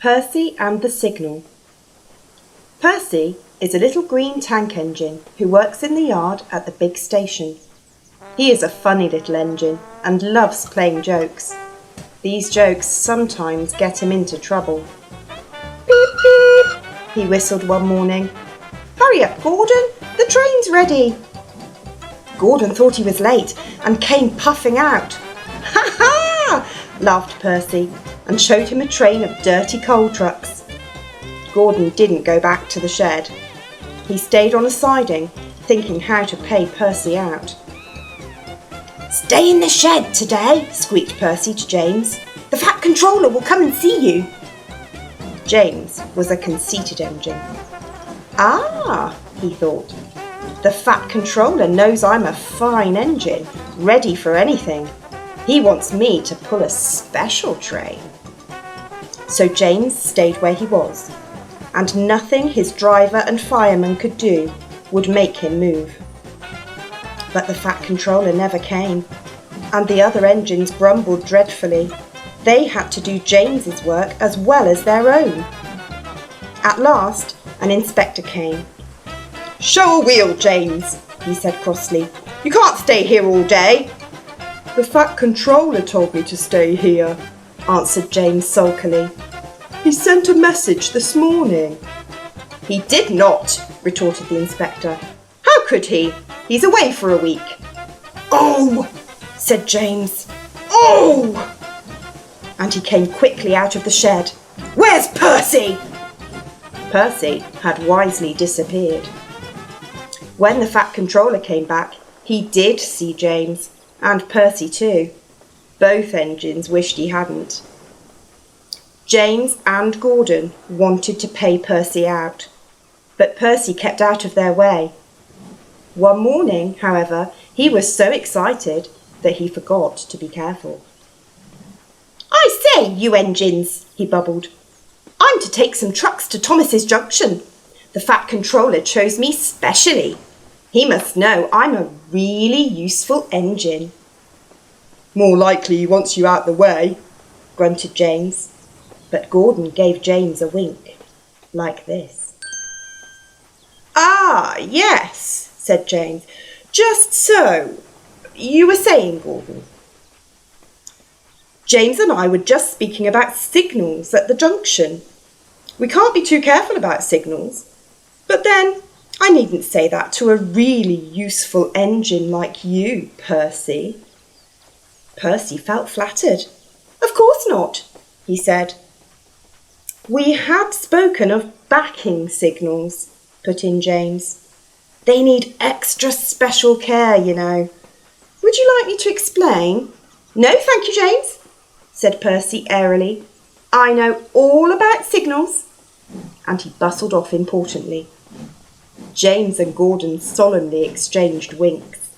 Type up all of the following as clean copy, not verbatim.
Percy and the Signal. Percy is a little green tank engine who works in the yard at the big station. He is a funny little engine and loves playing jokes. These jokes sometimes get him into trouble. Beep, beep, he whistled one morning. Hurry up, Gordon, the train's ready. Gordon thought he was late and came puffing out. Ha ha, laughed Percy and showed him a train of dirty coal trucks. Gordon didn't go back to the shed. He stayed on a siding, thinking how to pay Percy out. Stay in the shed today, squeaked Percy to James. The Fat Controller will come and see you. James was a conceited engine. Ah, he thought. The Fat Controller knows I'm a fine engine, ready for anything. He wants me to pull a special train. So James stayed where he was, and nothing his driver and fireman could do would make him move. But the Fat Controller never came, and the other engines grumbled dreadfully. They had to do James's work as well as their own. At last, an inspector came. Show a wheel, James, he said crossly. You can't stay here all day. The Fat Controller told me to stay here, answered James sulkily. He sent a message this morning. He did not, retorted the inspector. How could he? He's away for a week. Oh, said James. Oh! And he came quickly out of the shed. Where's Percy? Percy had wisely disappeared. When the Fat Controller came back, he did see James, and Percy too. Both engines wished he hadn't. James and Gordon wanted to pay Percy out, but Percy kept out of their way. One morning, however, he was so excited that he forgot to be careful. I say, you engines, he bubbled. I'm to take some trucks to Thomas's Junction. The Fat Controller chose me specially. He must know I'm a really useful engine. More likely he wants you out the way, grunted James. But Gordon gave James a wink, like this. Ah, yes, said James. Just so. You were saying, Gordon. James and I were just speaking about signals at the junction. We can't be too careful about signals. But then, I needn't say that to a really useful engine like you, Percy. Percy felt flattered. Of course not, he said. We had spoken of backing signals, put in James. They need extra special care, you know. Would you like me to explain? No, thank you, James, said Percy airily. I know all about signals. And he bustled off importantly. James and Gordon solemnly exchanged winks.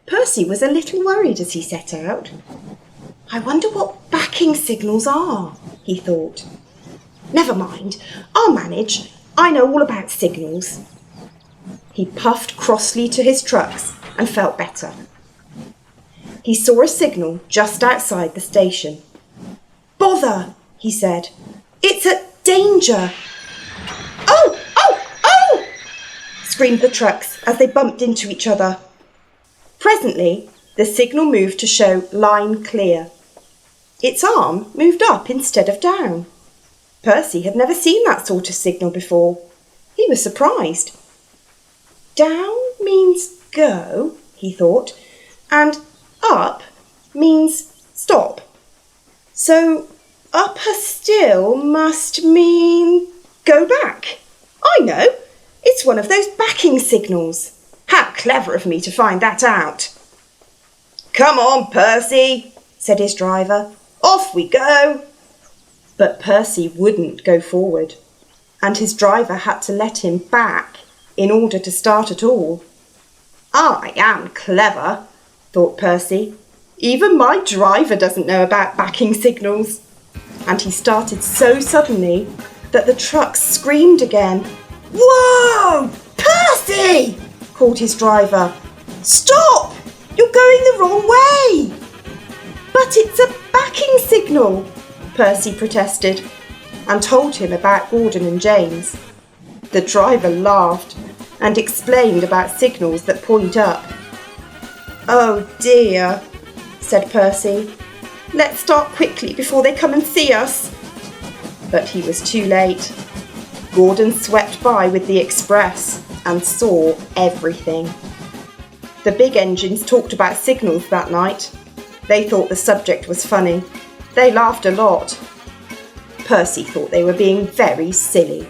Percy was a little worried as he set out. I wonder what backing signals are, he thought. Never mind, I'll manage. I know all about signals. He puffed crossly to his trucks and felt better. He saw a signal just outside the station. Bother, he said. It's a danger. Oh, oh, oh! Screamed the trucks as they bumped into each other. Presently, the signal moved to show line clear. Its arm moved up instead of down. Percy had never seen that sort of signal before. He was surprised. Down means go, he thought, and up means stop. So upper still must mean go back. I know, it's one of those backing signals. How clever of me to find that out. Come on, Percy, said his driver. Off we go. But Percy wouldn't go forward, and his driver had to let him back in order to start at all. I am clever, thought Percy. Even my driver doesn't know about backing signals. And he started so suddenly that the trucks screamed again. Whoa! Percy! Called his driver. Stop! You're going the wrong way! But it's a backing signal, Percy protested. and told him about Gordon and James. The driver laughed and explained about signals that point up. "Oh dear," said Percy. "Let's start quickly before they come and see us." But he was too late. Gordon swept by with the express and saw everything. The big engines talked about signals that night. They thought the subject was funny. They laughed a lot. Percy thought they were being very silly.